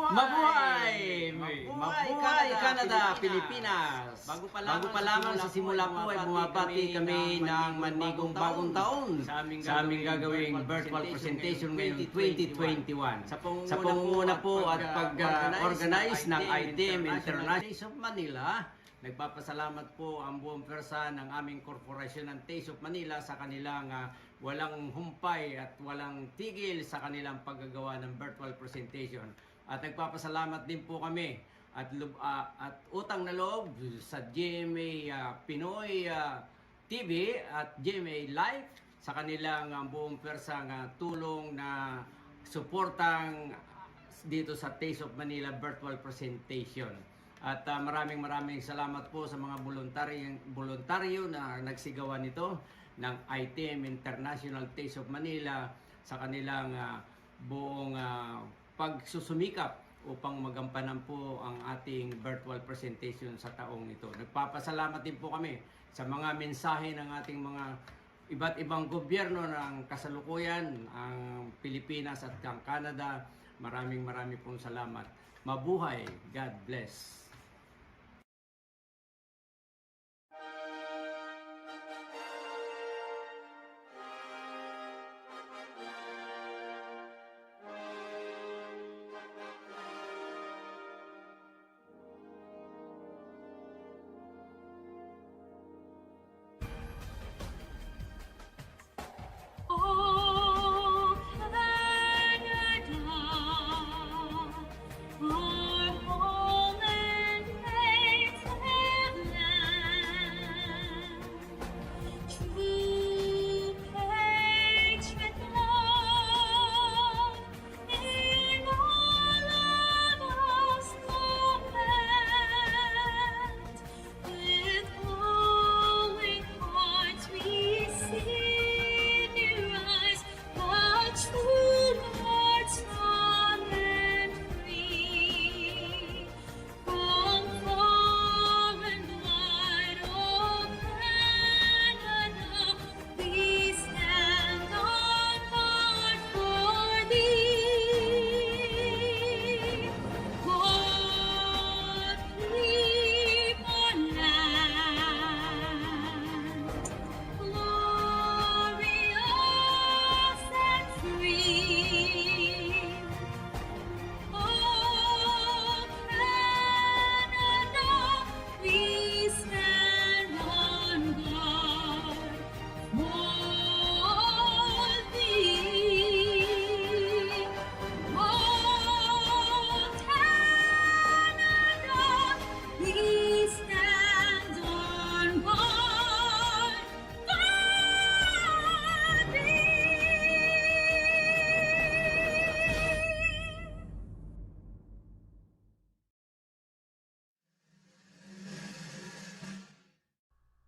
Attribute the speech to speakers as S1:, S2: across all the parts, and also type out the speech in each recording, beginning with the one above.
S1: Mabuhay! Mabuhay Canada, Pilipinas! Bago pa lamang sa simula po ay bumabati kami ng manigong bagong taon sa aming gagawing virtual presentation ngayong 2021. Sa pangunguna po at pag-organize ng ITM International Taste of Manila, nagpapasalamat po ang buong pwersa ng aming korporasyon ng Taste of Manila sa kanilang walang humpay at walang tigil sa kanilang paggagawa ng virtual presentation. At nagpapasalamat din po kami at utang na loob sa GMA Pinoy TV at GMA Live sa kanilang buong pwersang tulong na suportang dito sa Taste of Manila virtual presentation. At maraming salamat po sa mga voluntaryo na nagsigawa nito ng ITM International Taste of Manila sa kanilang buong pagsusumikap upang magampanan po ang ating virtual presentation sa taong ito. Nagpapasalamat din po kami sa mga mensahe ng ating mga iba't ibang gobyerno ng kasalukuyan, ang Pilipinas at ang Canada. Maraming pong salamat. Mabuhay! God bless!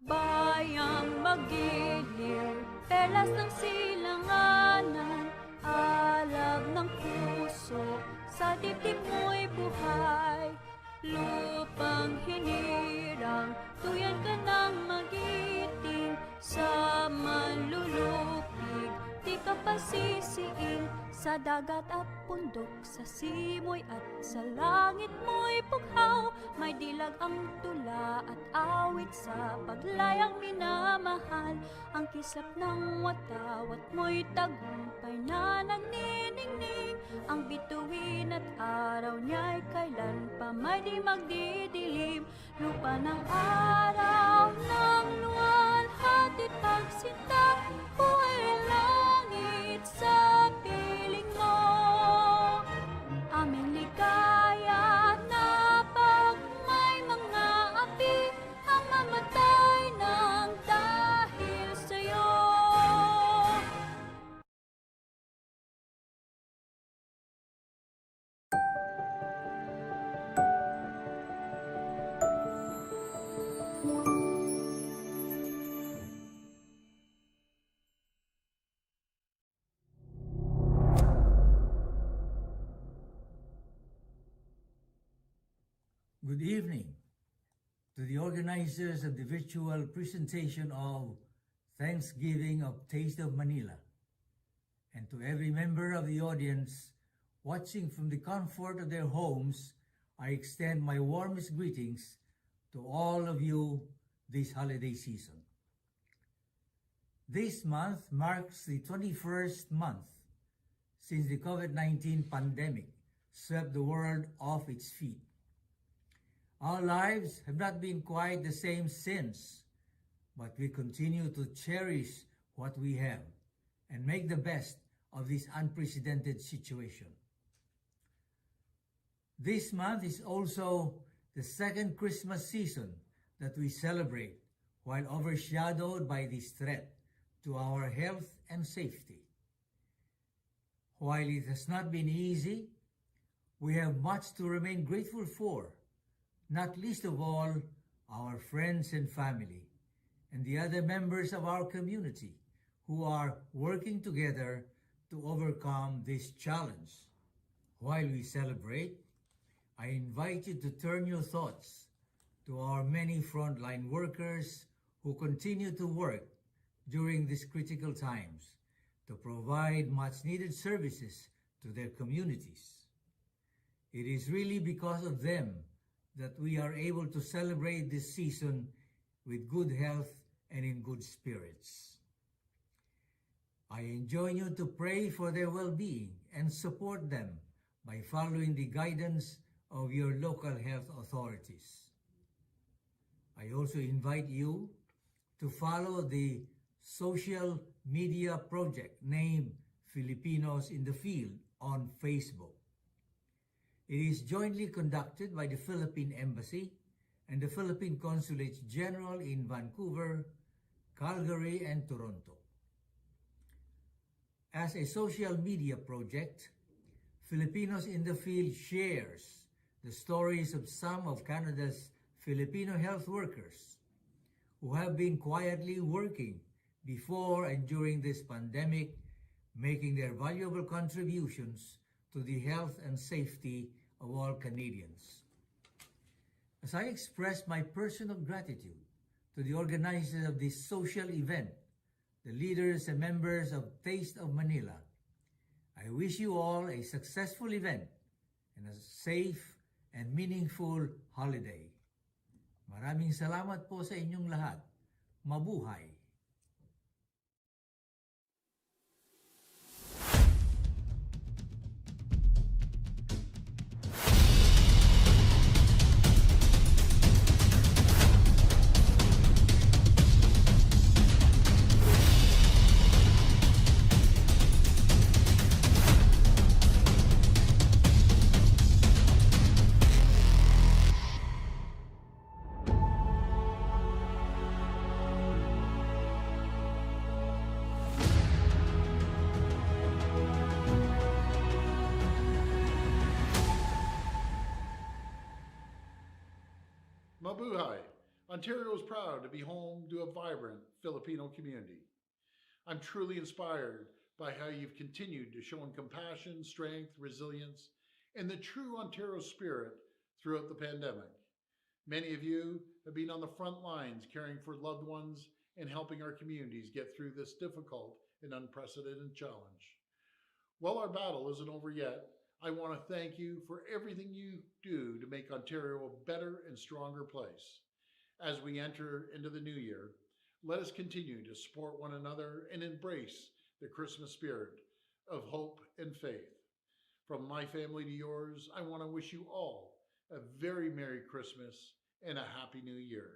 S2: Bayang magiliw, perlas ng silanganan, alab ng puso, sa dibdib mo'y buhay. Lupang hinirang, tuyan ka ng magiting, sa manlulupig, di ka pasisiing. Sa dagat at bundok, sa simoy at sa langit mo'y bughaw. May dilag ang tula at awit sa paglayang minamahal. Ang kislap ng watawat mo'y tagumpay na nagniningning. Ang bituin at araw niya'y kailan pa may di magdidilim. Lupa ng araw ng luwan, hatid pagsinta, buhay langit sa piling mo. Aming ligaya na pag may mga api, ang
S3: Good evening to the organizers of the virtual presentation of Thanksgiving of Taste of Manila, and to every member of the audience watching from the comfort of their homes. I extend my warmest greetings to all of you this holiday season. This month marks the 21st month since the COVID-19 pandemic swept the world off its feet. Our lives have not been quite the same since, but we continue to cherish what we have and make the best of this unprecedented situation. This month is also the second Christmas season that we celebrate, while overshadowed by this threat to our health and safety. While it has not been easy, we have much to remain grateful for, not least of all our friends and family and the other members of our community who are working together to overcome this challenge. While we celebrate, I invite you to turn your thoughts to our many frontline workers who continue to work during these critical times to provide much needed services to their communities. It is really because of them that we are able to celebrate this season with good health and in good spirits. I enjoin you to pray for their well-being and support them by following the guidance of your local health authorities. I also invite you to follow the social media project named Filipinos in the Field on Facebook. It is jointly conducted by the Philippine Embassy and the Philippine Consulates General in Vancouver, Calgary, and Toronto. As a social media project, Filipinos in the Field shares the stories of some of Canada's Filipino health workers who have been quietly working before and during this pandemic, making their valuable contributions to the health and safety of all Canadians. As I express my personal gratitude to the organizers of this social event, the leaders and members of Taste of Manila, I wish you all a successful event and a safe and meaningful holiday. Maraming salamat po sa inyong lahat. Mabuhay!
S4: Mabuhay! Ontario is proud to be home to a vibrant Filipino community. I'm truly inspired by how you've continued to show compassion, strength, resilience, and the true Ontario spirit throughout the pandemic. Many of you have been on the front lines caring for loved ones and helping our communities get through this difficult and unprecedented challenge. While our battle isn't over yet, I want to thank you for everything you do to make Ontario a better and stronger place. As we enter into the new year, let us continue to support one another and embrace the Christmas spirit of hope and faith. From my family to yours, I want to wish you all a very Merry Christmas and a Happy New Year.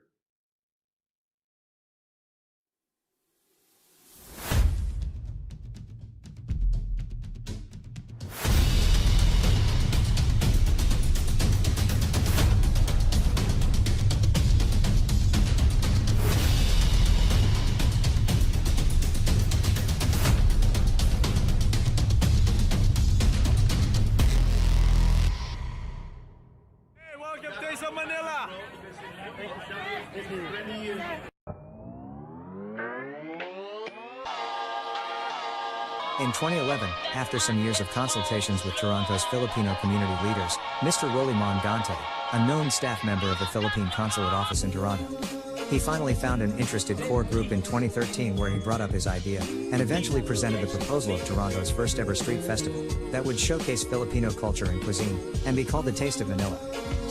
S5: Manila. In 2011, after some years of consultations with Toronto's Filipino community leaders, Mr. Rolly Mongante, a known staff member of the Philippine Consulate Office in Toronto, he finally found an interested core group in 2013 where he brought up his idea, and eventually presented the proposal of Toronto's first ever street festival, that would showcase Filipino culture and cuisine, and be called the Taste of Manila.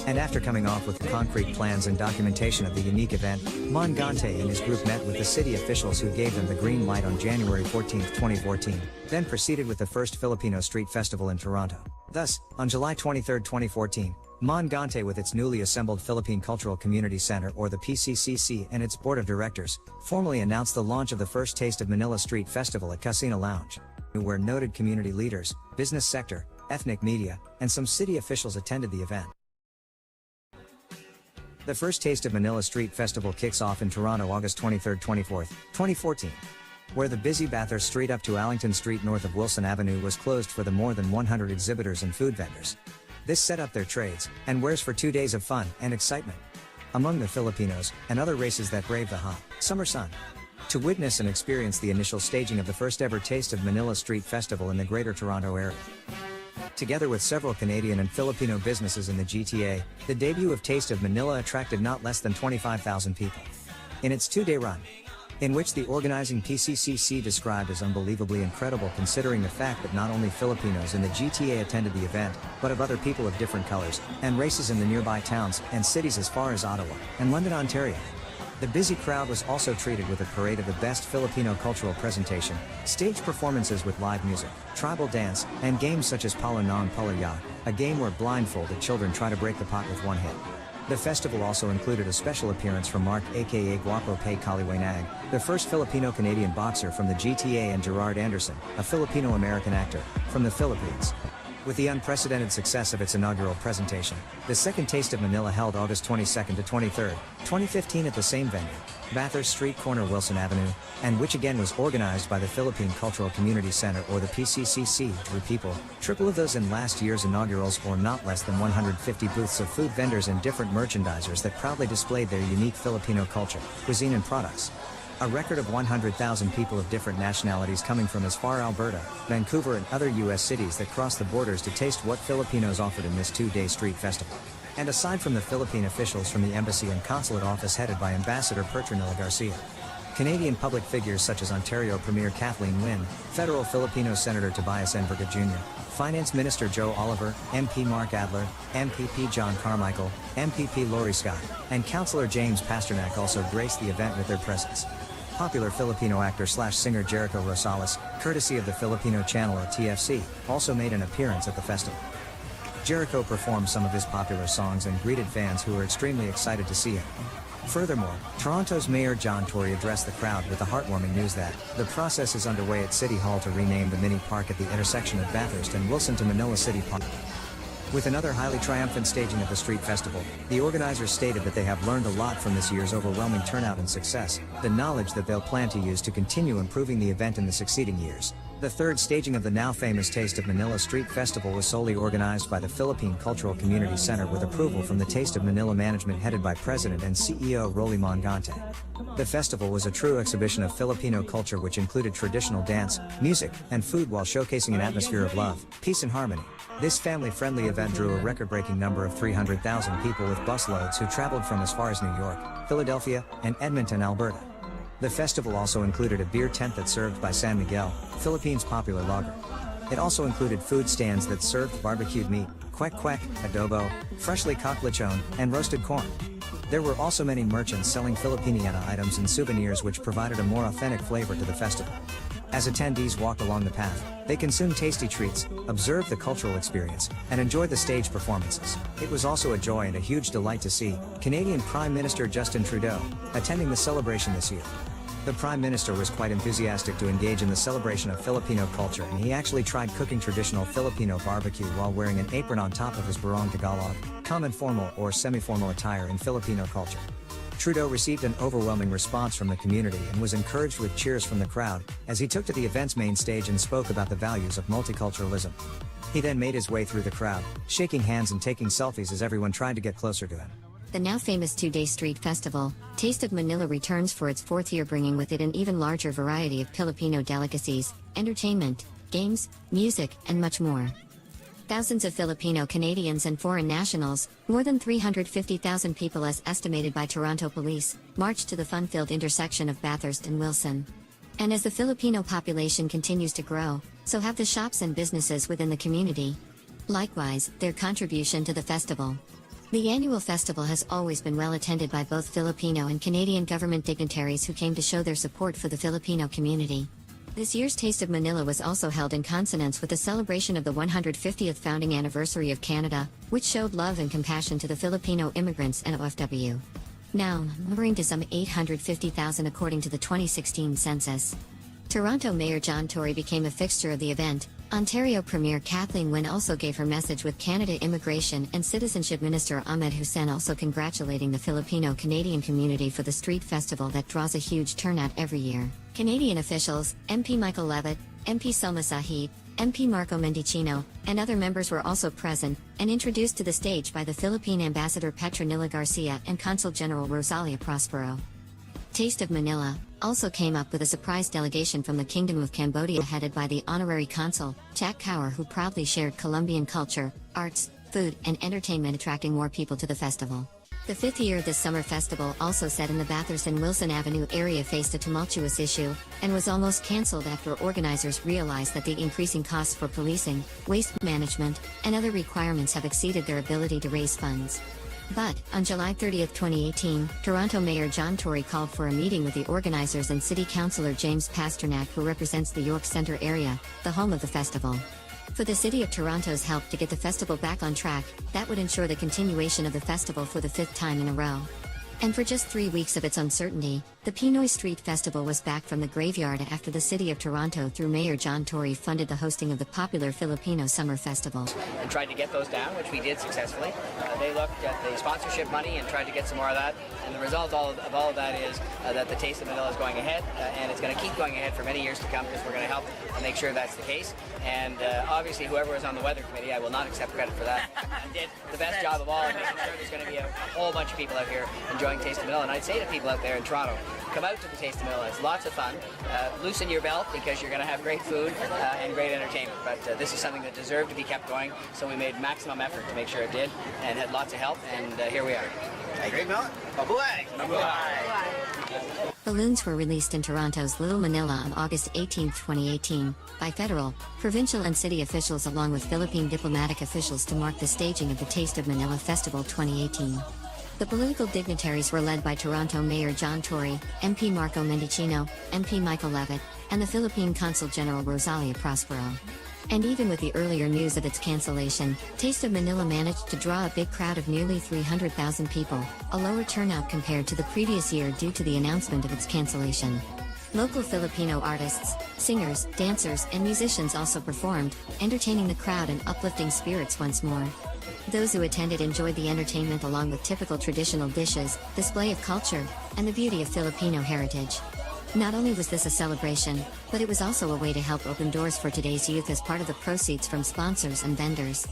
S5: And after coming off with concrete plans and documentation of the unique event, Mongante and his group met with the city officials who gave them the green light on January 14, 2014, then proceeded with the first Filipino street festival in Toronto. Thus, on July 23, 2014, Mongante with its newly assembled Philippine Cultural Community Center or the PCCC and its board of directors, formally announced the launch of the first Taste of Manila Street Festival at Casino Lounge, where noted community leaders, business sector, ethnic media, and some city officials attended the event. The first Taste of Manila Street Festival kicks off in Toronto August 23, 24, 2014, where the busy Bathurst Street up to Allington Street north of Wilson Avenue was closed for the more than 100 exhibitors and food vendors. This set up their trades and wares for 2 days of fun and excitement among the Filipinos and other races that brave the hot summer sun. To witness and experience the initial staging of the first ever Taste of Manila Street Festival in the Greater Toronto Area. Together with several Canadian and Filipino businesses in the GTA, the debut of Taste of Manila attracted not less than 25,000 people. In its 2-day run, in which the organizing PCCC described as unbelievably incredible considering the fact that not only Filipinos in the GTA attended the event, but of other people of different colors and races in the nearby towns and cities as far as Ottawa and London, Ontario. The busy crowd was also treated with a parade of the best Filipino cultural presentation, stage performances with live music, tribal dance, and games such as Palo ng Palaya, a game where blindfolded children try to break the pot with one hit. The festival also included a special appearance from Mark aka Guapo Pay Kaliwanag, the first Filipino-Canadian boxer from the GTA, and Gerard Anderson, a Filipino-American actor, from the Philippines. With the unprecedented success of its inaugural presentation, the second Taste of Manila held August 22 to 23, 2015 at the same venue, Bathurst Street corner Wilson Avenue, and which again was organized by the Philippine Cultural Community Center or the PCCC, drew people, triple of those in last year's inaugurals, or not less than 150 booths of food vendors and different merchandisers that proudly displayed their unique Filipino culture, cuisine and products. A record of 100,000 people of different nationalities coming from as far Alberta, Vancouver and other U.S. cities that crossed the borders to taste what Filipinos offered in this 2-day street festival. And aside from the Philippine officials from the embassy and consulate office headed by Ambassador Petronila Garcia, Canadian public figures such as Ontario Premier Kathleen Wynne, Federal Filipino Senator Tobias Enverga Jr., Finance Minister Joe Oliver, MP Mark Adler, MPP John Carmichael, MPP Lori Scott, and Councillor James Pasternak also graced the event with their presence. Popular Filipino actor/singer Jericho Rosales, courtesy of the Filipino channel at TFC, also made an appearance at the festival. Jericho performed some of his popular songs and greeted fans who were extremely excited to see him. Furthermore, Toronto's Mayor John Tory addressed the crowd with the heartwarming news that the process is underway at City Hall to rename the mini park at the intersection of Bathurst and Wilson to Manila City Park. With another highly triumphant staging of the street festival, the organizers stated that they have learned a lot from this year's overwhelming turnout and success, the knowledge that they'll plan to use to continue improving the event in the succeeding years. The third staging of the now famous Taste of Manila Street Festival was solely organized by the Philippine Cultural Community Center with approval from the Taste of Manila management headed by President and CEO Rolly Mongante. The festival was a true exhibition of Filipino culture which included traditional dance, music, and food while showcasing an atmosphere of love, peace and harmony. This family-friendly event drew a record-breaking number of 300,000 people with busloads who traveled from as far as New York, Philadelphia, and Edmonton, Alberta. The festival also included a beer tent that served by San Miguel, Philippines' popular lager. It also included food stands that served barbecued meat, kwek-kwek, adobo, freshly cooked lechon, and roasted corn. There were also many merchants selling Filipiniana items and souvenirs which provided a more authentic flavor to the festival. As attendees walked along the path, they consumed tasty treats, observed the cultural experience, and enjoyed the stage performances. It was also a joy and a huge delight to see Canadian Prime Minister Justin Trudeau attending the celebration this year. The Prime Minister was quite enthusiastic to engage in the celebration of Filipino culture, and he actually tried cooking traditional Filipino barbecue while wearing an apron on top of his barong Tagalog, common formal or semi-formal attire in Filipino culture. Trudeau received an overwhelming response from the community and was encouraged with cheers from the crowd as he took to the event's main stage and spoke about the values of multiculturalism. He then made his way through the crowd, shaking hands and taking selfies as everyone tried to get closer to him.
S6: The now famous 2-day street festival, Taste of Manila, returns for its 4th year, bringing with it an even larger variety of Filipino delicacies, entertainment, games, music, and much more. Thousands of Filipino Canadians and foreign nationals, more than 350,000 people as estimated by Toronto police, marched to the fun-filled intersection of Bathurst and Wilson. And as the Filipino population continues to grow, so have the shops and businesses within the community. Likewise, their contribution to the festival. The annual festival has always been well attended by both Filipino and Canadian government dignitaries who came to show their support for the Filipino community. This year's Taste of Manila was also held in consonance with the celebration of the 150th founding anniversary of Canada, which showed love and compassion to the Filipino immigrants and OFW. Now, numbering to some 850,000 according to the 2016 census. Toronto Mayor John Tory became a fixture of the event. Ontario Premier Kathleen Wynne also gave her message, with Canada Immigration and Citizenship Minister Ahmed Hussein also congratulating the Filipino-Canadian community for the street festival that draws a huge turnout every year. Canadian officials, MP Michael Levitt, MP Selma Sahib, MP Marco Mendicino, and other members were also present, and introduced to the stage by the Philippine Ambassador Petronila Garcia and Consul General Rosalia Prospero. Taste of Manila also came up with a surprise delegation from the Kingdom of Cambodia headed by the Honorary Consul, Jack Cower, who proudly shared Colombian culture, arts, food, and entertainment, attracting more people to the festival. The fifth year of this summer festival, also set in the Bathurst and Wilson Avenue area, faced a tumultuous issue, and was almost cancelled after organizers realized that the increasing costs for policing, waste management, and other requirements have exceeded their ability to raise funds. But, on July 30, 2018, Toronto Mayor John Tory called for a meeting with the organizers and City Councillor James Pasternak, who represents the York Centre area, the home of the festival. For the City of Toronto's help to get the festival back on track, that would ensure the continuation of the festival for the fifth time in a row. And for just 3 weeks of its uncertainty, the Pinoy Street Festival was back from the graveyard after the City of Toronto, through Mayor John Tory, funded the hosting of the popular Filipino Summer Festival.
S7: And tried to get those down, which we did successfully. They looked at the sponsorship money and tried to get some more of that. And the result of all of that is that the Taste of Manila is going ahead, and it's going to keep going ahead for many years to come, because we're going to help make sure that's the case. And obviously, whoever was on the weather committee, I will not accept credit for that, did the best job of all in making sure there's going to be a whole bunch of people out here enjoying Taste of Manila. And I'd say to people out there in Toronto, come out to the Taste of Manila. It's lots of fun. Loosen your belt, because you're going to have great food and great entertainment. But this is something that deserved to be kept going, so we made maximum effort to make sure it did, and had lots of help, and here we are. Great Mel. Mabuhay! Mabuhay!
S6: Balloons were released in Toronto's Little Manila on August 18, 2018, by federal, provincial and city officials along with Philippine diplomatic officials to mark the staging of the Taste of Manila Festival 2018. The political dignitaries were led by Toronto Mayor John Tory, MP Marco Mendicino, MP Michael Levitt, and the Philippine Consul General Rosalia Prospero. And even with the earlier news of its cancellation, Taste of Manila managed to draw a big crowd of nearly 300,000 people, a lower turnout compared to the previous year due to the announcement of its cancellation. Local Filipino artists, singers, dancers, and musicians also performed, entertaining the crowd and uplifting spirits once more. Those who attended enjoyed the entertainment along with typical traditional dishes, display of culture, and the beauty of Filipino heritage. Not only was this a celebration, but it was also a way to help open doors for today's youth as part of the proceeds from sponsors and vendors.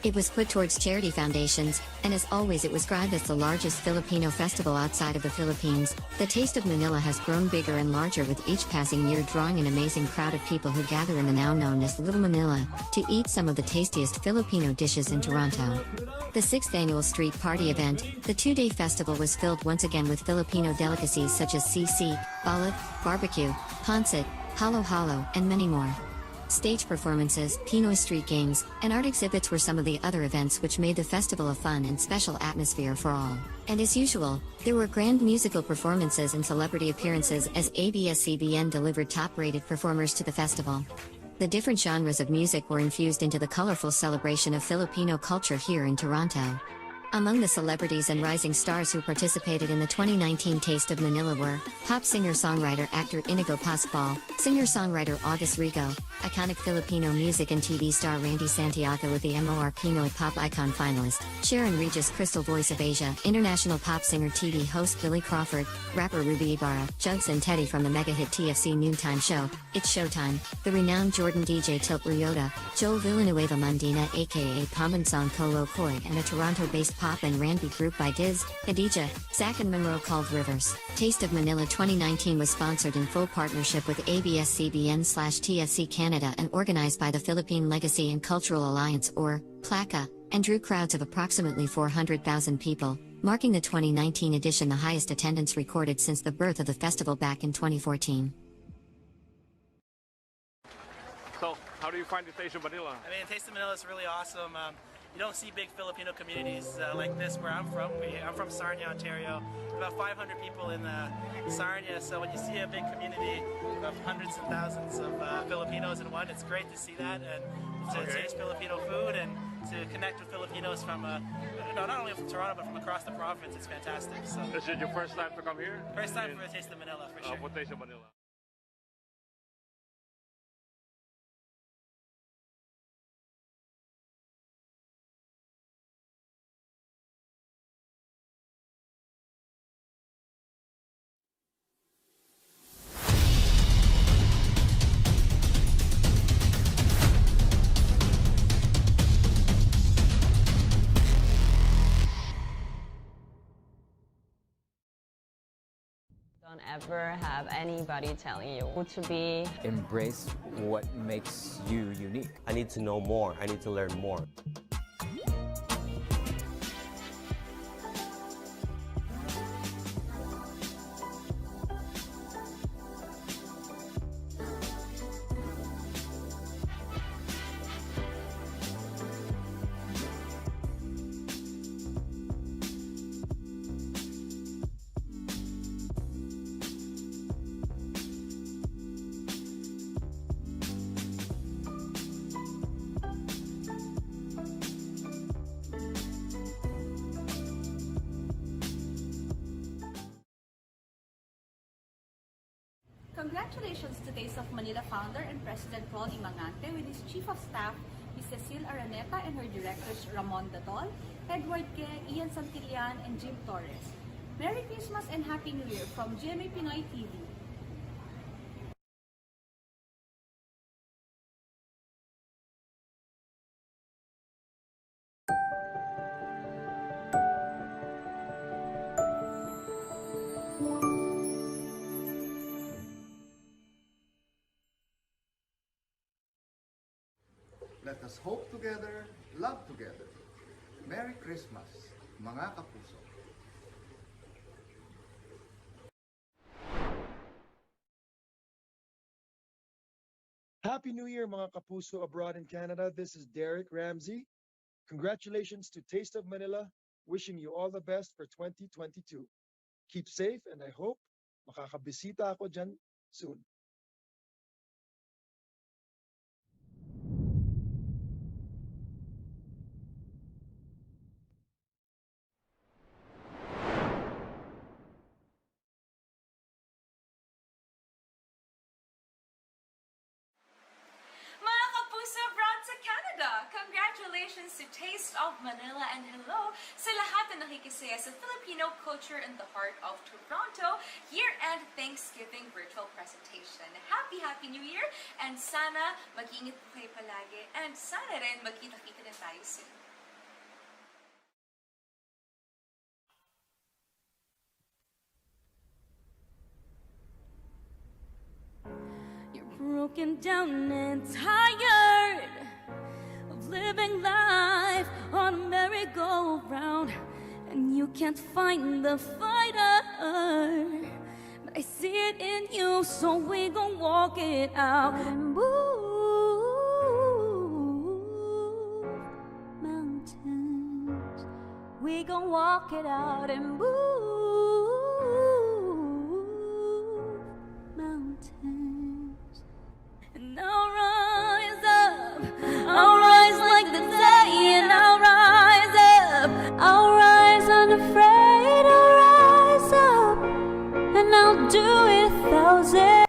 S6: It was put towards charity foundations, and as always it was described as the largest Filipino festival outside of the Philippines. The Taste of Manila has grown bigger and larger with each passing year, drawing an amazing crowd of people who gather in the now known as Little Manila, to eat some of the tastiest Filipino dishes in Toronto. The 6th annual street party event, the 2-day festival, was filled once again with Filipino delicacies such as sisig, balut, barbecue, pancit, halo-halo, and many more. Stage performances, Pinoy street games, and art exhibits were some of the other events which made the festival a fun and special atmosphere for all. And as usual, there were grand musical performances and celebrity appearances as ABS-CBN delivered top-rated performers to the festival. The different genres of music were infused into the colorful celebration of Filipino culture here in Toronto. Among the celebrities and rising stars who participated in the 2019 Taste of Manila were pop singer-songwriter-actor Inigo Pascual, singer-songwriter August Rigo, iconic Filipino music and TV star Randy Santiago with the MOR Pinoy Pop Icon finalist, Sharon Regis Crystal Voice of Asia, international pop singer TV host Billy Crawford, rapper Ruby Ibarra, Jugs and Teddy from the mega-hit TFC noontime show, It's Showtime, the renowned Jordan DJ Tilt Ryota, Joel Villanueva Mundina aka Pambansang Kolo Koy, and a Toronto-based pop and R&B group by Diz, Khadija, Zach and Monroe called Rivers. Taste of Manila 2019 was sponsored in full partnership with ABS-CBN/TSC Canada and organized by the Philippine Legacy and Cultural Alliance or PLACA, and drew crowds of approximately 400,000 people, marking the 2019 edition the highest attendance recorded since the birth of the festival back in 2014.
S8: So, how do you find the Taste of Manila?
S9: I mean, Taste of Manila is really awesome. You don't see big Filipino communities like this where I'm from. I'm from Sarnia, Ontario. About 500 people in Sarnia, so when you see a big community of hundreds and thousands of Filipinos in one, it's great to see that and to taste Filipino food and to connect with Filipinos from, not only from Toronto, but from across the province. It's fantastic. So,
S8: Is it your first time to come here?
S9: first time for a Taste of Manila, for sure.
S8: For Taste of Manila.
S10: Don't ever have anybody telling you who to be.
S11: Embrace what makes you unique.
S12: I need to know more. I need to learn more.
S13: Congratulations to Taste of Manila founder and President Ron Imangante with his Chief of Staff, Ms. Cecile Araneta, and her directors Ramon Datol, Edward Ke, Ian Santillan, and Jim Torres. Merry Christmas and Happy New Year from GMA Pinoy TV.
S14: Let us hope together, love together. Merry Christmas, mga kapuso.
S15: Happy New Year, mga kapuso abroad in Canada. This is Derek Ramsey. Congratulations to Taste of Manila. Wishing you all the best for 2022. Keep safe and I hope makakabisita ako dyan soon.
S2: Mga kapuso abroad sa Canada! Congratulations to Taste of Manila and hello sa lahat na nakikisaya sa Filipino culture in the heart of Toronto year-end Thanksgiving virtual presentation. Happy New Year and sana mag-iingat po kayo palagi and sana rin magkita-kita na tayo soon.
S16: Broken down and tired of living life on a merry-go-round, and you can't find the fighter, but I see it in you, so we gon' walk it out and move mountains. We gon' walk it out and move mountains. And I'll rise up, I'll rise like the day, and I'll rise up, I'll rise unafraid, I'll rise up, and I'll do it 1,000.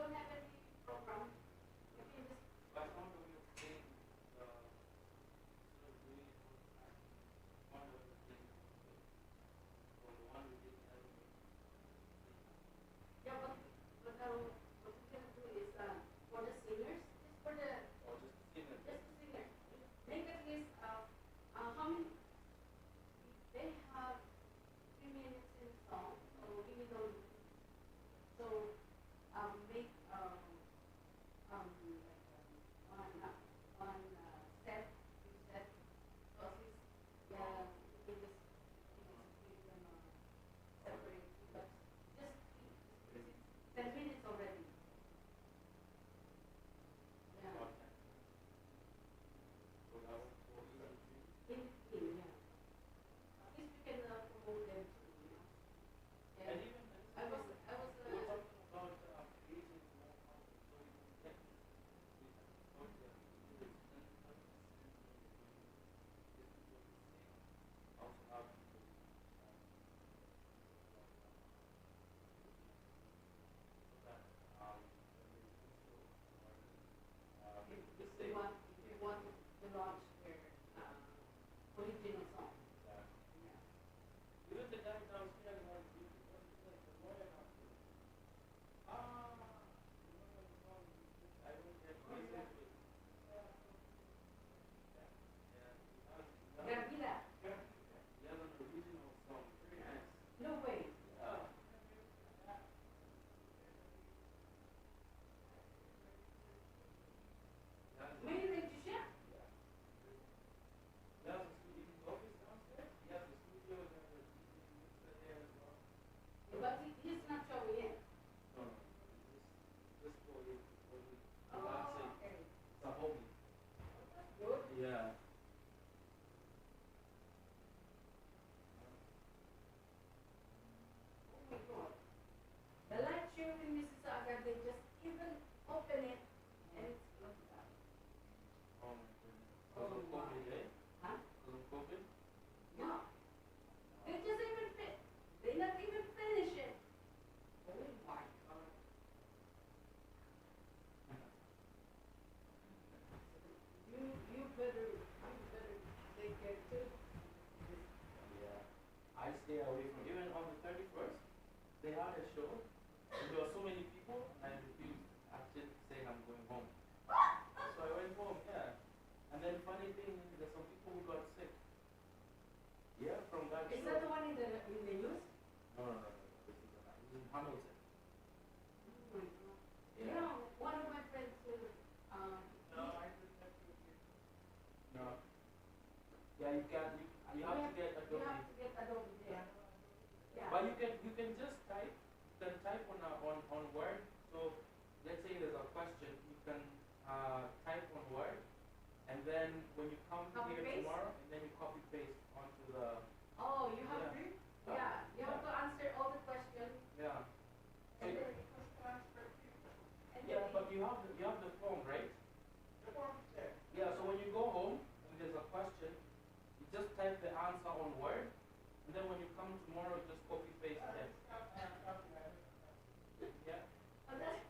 S13: don't have any program, you can just. Yeah, but what we can do is for the singers, just for the just the singers, make at least how many they have 3 minutes in a song, so we don't so make like one set, two set, because it's yeah we can just give them separate, but just because it's 10 minutes already. Yeah. In between, yeah. At least we can promote them too, you know. Yeah. If you want to launch their original song. Gravida. No way. May register? But he's not showing yet. Oh, okay. That's good.
S17: Yeah.
S13: Oh my God. The light show in Mississauga, they just even open it and it's closed down.
S17: Oh my goodness.
S13: Oh
S17: Because of
S13: my.
S17: COVID, eh?
S13: Huh?
S17: Because of COVID?
S13: No. They just even they not even finish it. Oh my God. You better take care too.
S17: Yeah. I stay away from, even on the 31st, they had a show, and there were so many people, and I refused. I just saying I'm going home. So I went home, yeah. And then funny thing is, there's some people who got sick. Yeah, from that
S13: Is
S17: show.
S13: that the one in the news?
S17: No. This is in Hamilton.
S13: Oh my God.
S17: Yeah.
S13: You know, one of my friends who
S17: No. Yeah, you can. You have to get
S13: you
S17: Adobe.
S13: have to get Adobe there. Yeah.
S17: But you can just type. You can type on Word. So let's say there's a question, you can type on Word, and then when you come
S13: Copy
S17: here
S13: paste?
S17: tomorrow, and then you copy paste onto the.
S13: Oh, you have to?
S17: Yeah.
S13: Yeah, you have to answer all the questions.
S17: Yeah.
S13: And then it was transferred to you. And
S17: Yeah,
S13: then
S17: but you have the form, right?
S13: the form is there.
S17: Yeah. So when you go home and there's a question, you just type the answer on Word, and then when you come tomorrow, just copy paste it. Yeah.
S13: Oh, that's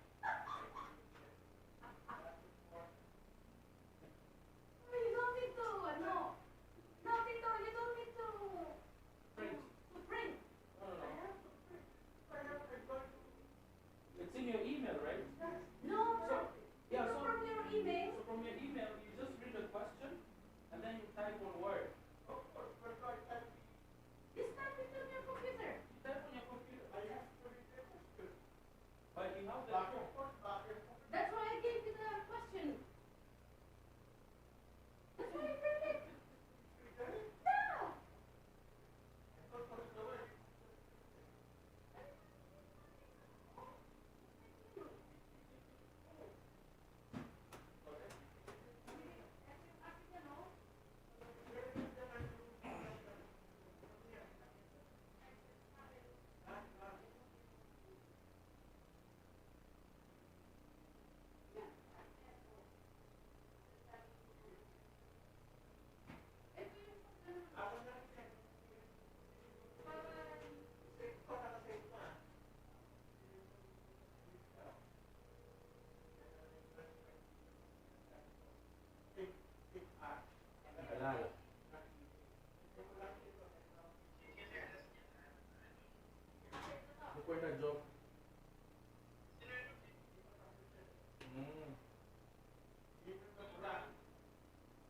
S13: Oh, you don't need to, no. No, Tito, you don't need to
S17: Print.
S13: print.
S17: No.
S13: I have to print. But I'm going to.
S17: It's in your email, right?
S13: No,
S17: Yeah,
S13: so from your email.
S17: So from your email, you just read the question, and then you type on Word.
S13: Just type it on your computer.
S17: kwenda job.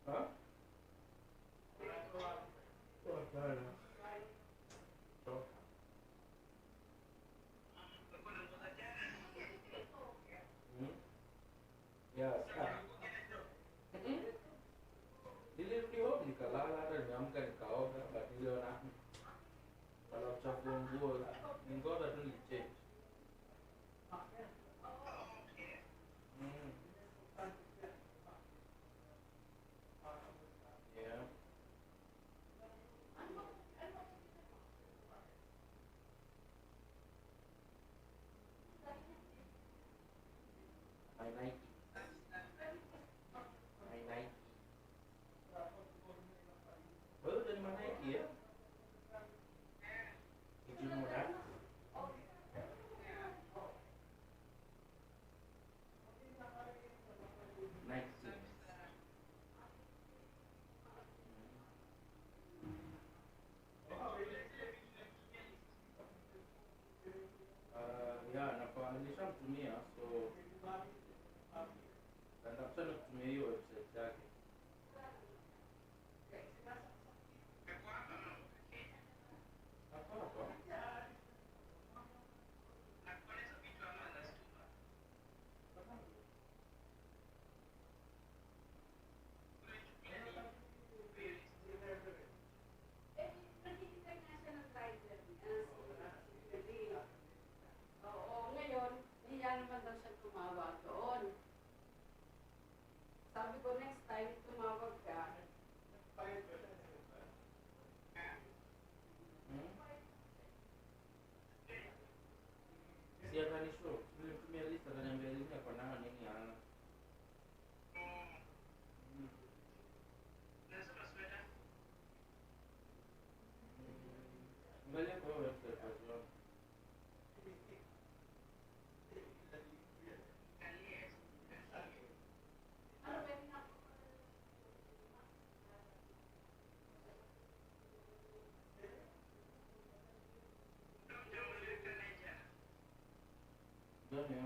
S17: Huh? Wala. So, yes. Delivery home ni kalala dan nyam kan kau kan berarti dia nak kalau cakung gua minggu dah tu change. Yeah. My Nike. My Nike. Baru dari mana Nike ya? Did you know that? Nike. Yeah, napaka-alisang tumia, so Conduction of tumia website yake. Hapa.
S18: Oo, ngayon, hiya naman daw siya tumawag doon. Sabi ko, next time, tumawag ka.
S17: Siya kan isu, sebelum Premier League ada yang beli ni apa nama ni yang balik ke website pasal. Dan ya.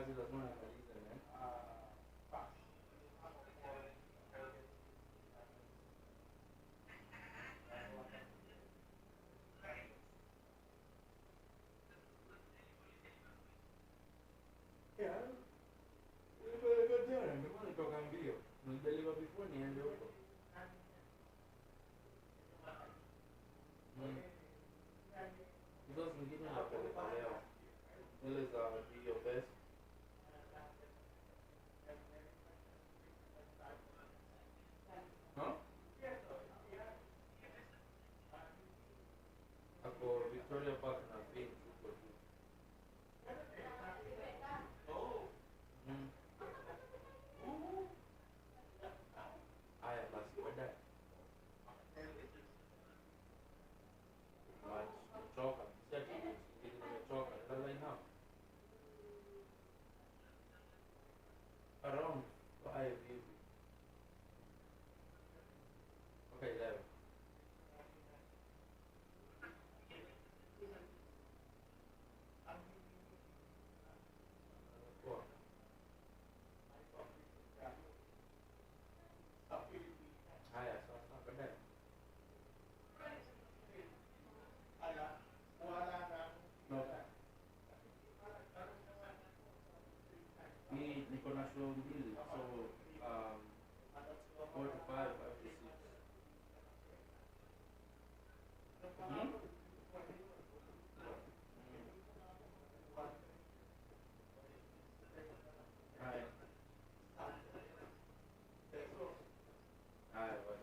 S17: casi las 9 me dicen, ¿eh? Yeah, puede cambiare, mi unico cambio. Non deliva più fuori niente. It doesn't give me la pelea. Él es the your best. Huh? Ako Victoria Park na Phoenix. Mm. Ay, mas wala. Mas choca. Certo? Hindi na choca. Lalay na. Around 5 years. Okay, 11. Four. Ay, so it's not bad. No. Ni con national bill. So, 45, 56. Hmm? Ay. Ay, pues.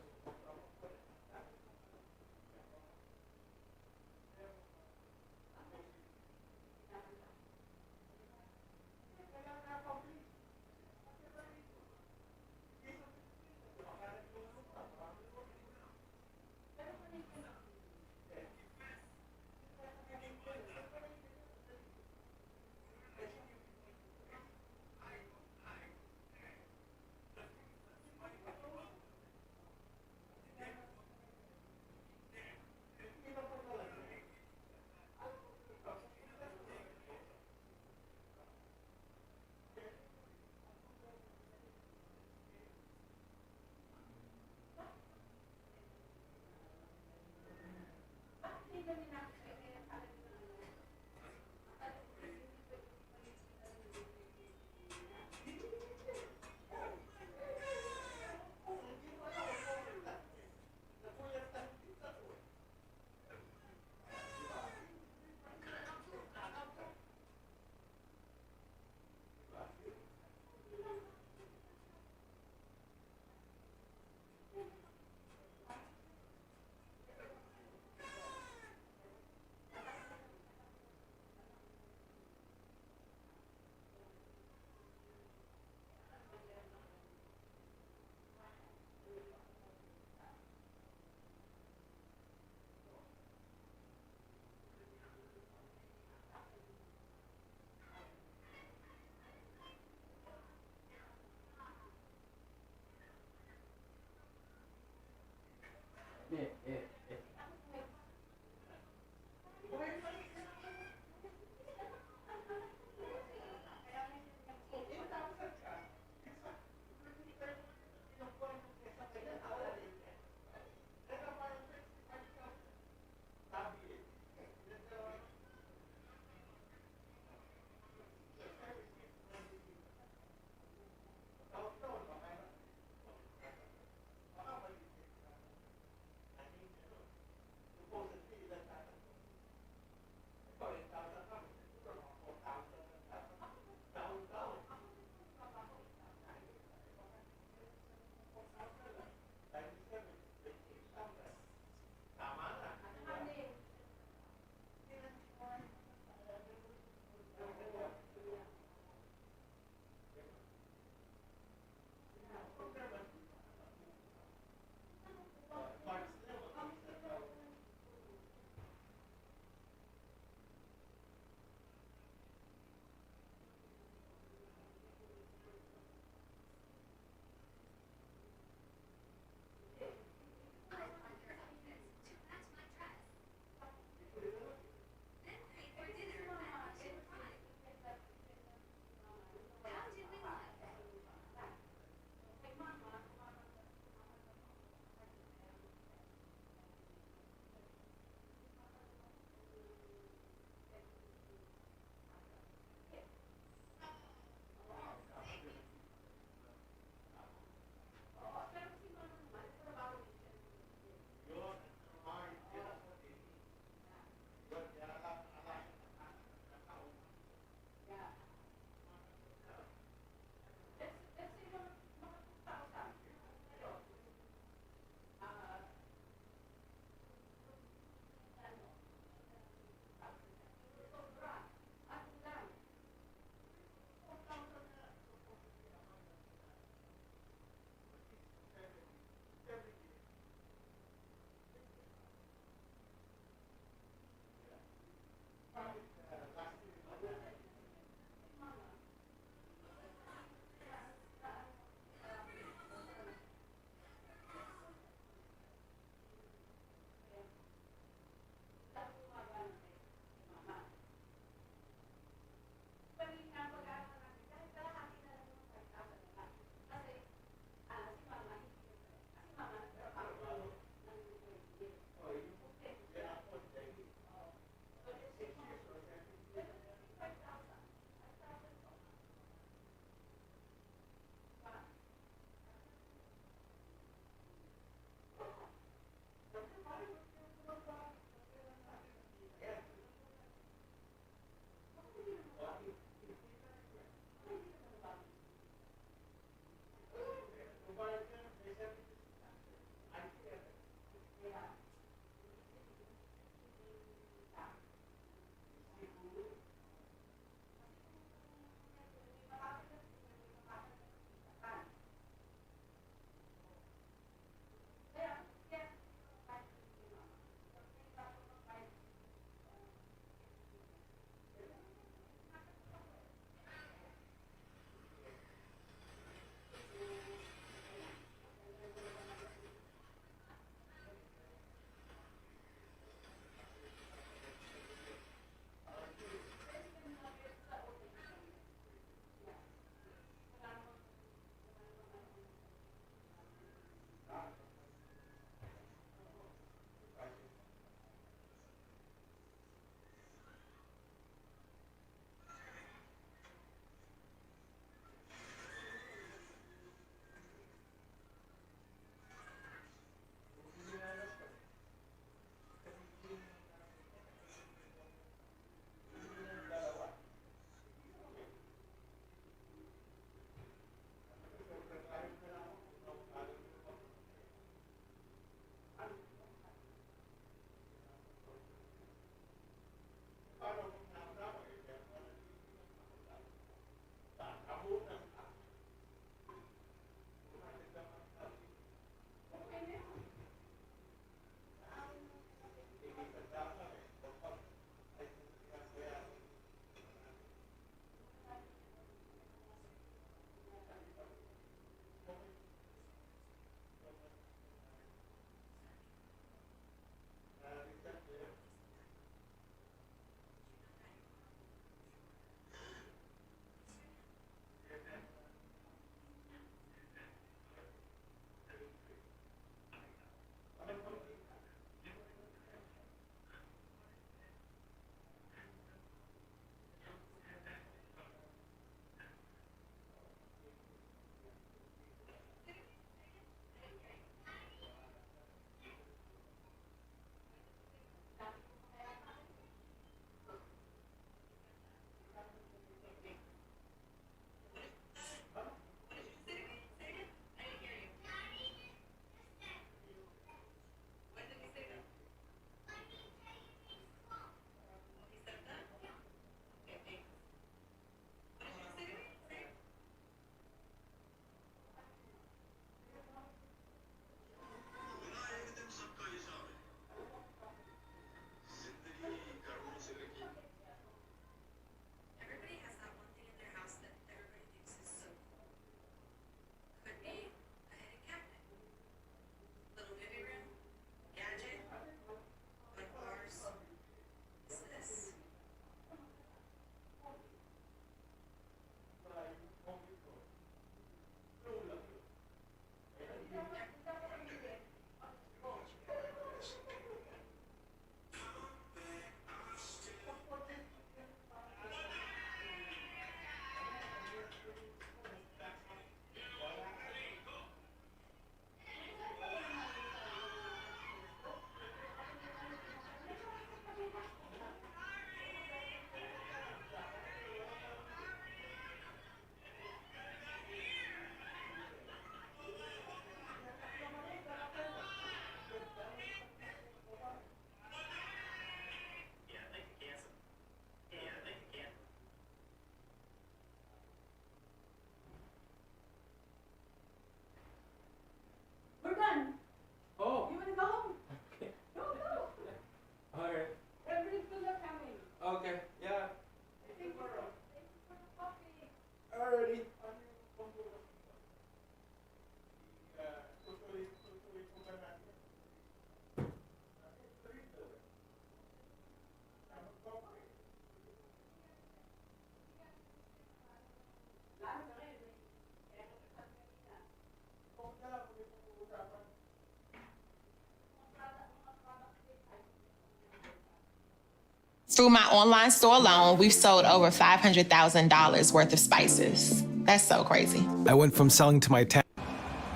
S19: Through my online store alone, we've sold over $500,000 worth of spices. That's so crazy.
S20: I went from selling to my town.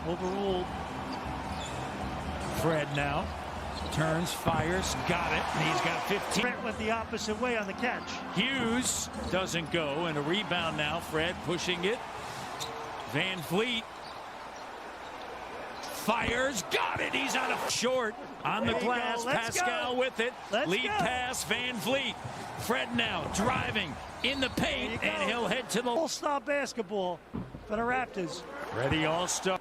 S21: Overruled. Fred now turns, fires, got it. And he's got 15.
S22: Fred went the opposite way on the catch.
S21: Hughes doesn't go, and a rebound now. Fred pushing it. Van Vliet fires, got it. He's on a short on the glass. Pascal with it. Lead pass, Van Vliet. Fred now driving in the paint, and he'll head to the
S22: all-star basketball for the Raptors.
S21: Ready all-star.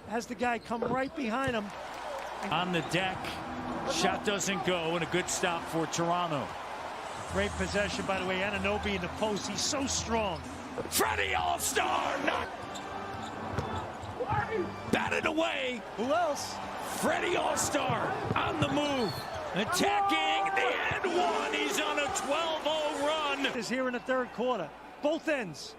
S22: Has the guy come right behind him.
S21: On the deck. Shot doesn't go, and a good stop for Toronto.
S22: Great possession, by the way. Anunoby in the post. He's so strong.
S21: Freddie All-Star knocked. Batted away.
S22: Who else?
S21: Freddie All-Star on the move. Attacking the end one. He's on a 12-0 run.
S22: Is here in the third quarter. Both ends.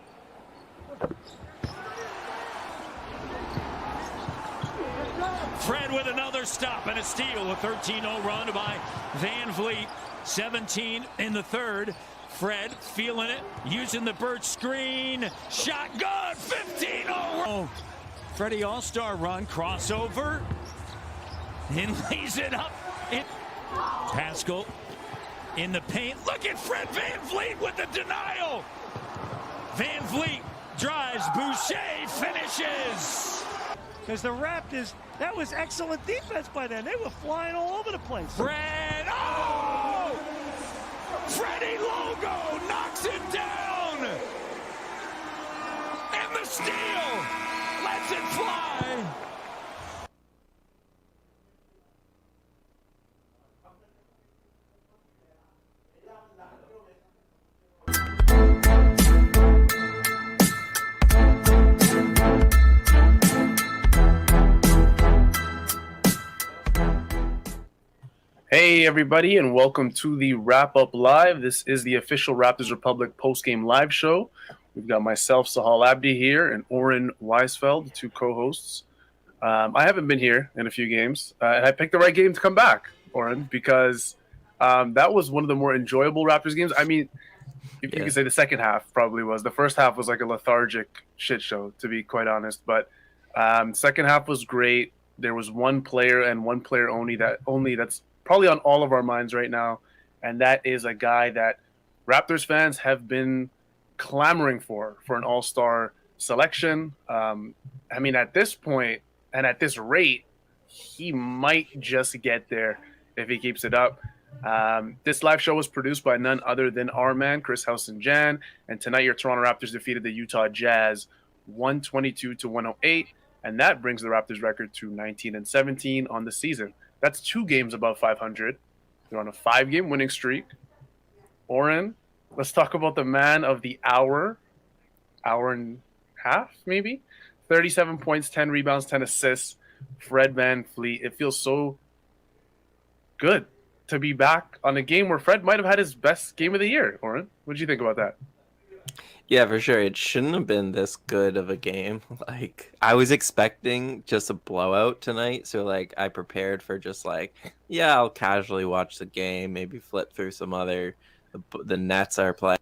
S21: Fred with another stop and a steal. A 13-0 run by Van Vliet. 17 in the third. Fred feeling it, using the Birch screen. Shot good. 15-0. Freddie All-Star run, crossover. And lays it up. Pascal in the paint. Look at Fred Van Vliet with the denial. Van Vliet drives. Boucher finishes.
S22: Because the Raptors, that was excellent defense by them. They were flying all over the place.
S21: Fred, oh! Freddie Logo knocks it down. And the steal lets it fly.
S23: Hey everybody, and welcome to the Wrap Up Live. This is the official Raptors Republic post-game live show. We've got myself, Sahal Abdi here, and Oren Weisfeld, the two co-hosts. I haven't been here in a few games, and I picked the right game to come back, Oren, because that was one of the more enjoyable Raptors games. I mean, you could say the second half probably was. The first half was like a lethargic shit show, to be quite honest. But second half was great. There was one player and one player only that's probably on all of our minds right now, and that is a guy that Raptors fans have been clamoring for an all-star selection. I mean, at this point and at this rate, he might just get there if he keeps it up. This live show was produced by none other than our man, Chris House-Jan, and tonight your Toronto Raptors defeated the Utah Jazz 122-108, and that brings the Raptors record to 19-17 on the season. That's 2 games above 500. They're on a 5-game winning streak. Oren, let's talk about the man of the hour and a half, maybe. 37 points, 10 rebounds, 10 assists. Fred Van Vliet. It feels so good to be back on a game where Fred might have had his best game of the year. Oren, what did you think about that?
S24: Yeah, for sure. It shouldn't have been this good of a game. Like, I was expecting just a blowout tonight. So, like, I prepared for just like, yeah, I'll casually watch the game, maybe flip through some other, the Nets are playing.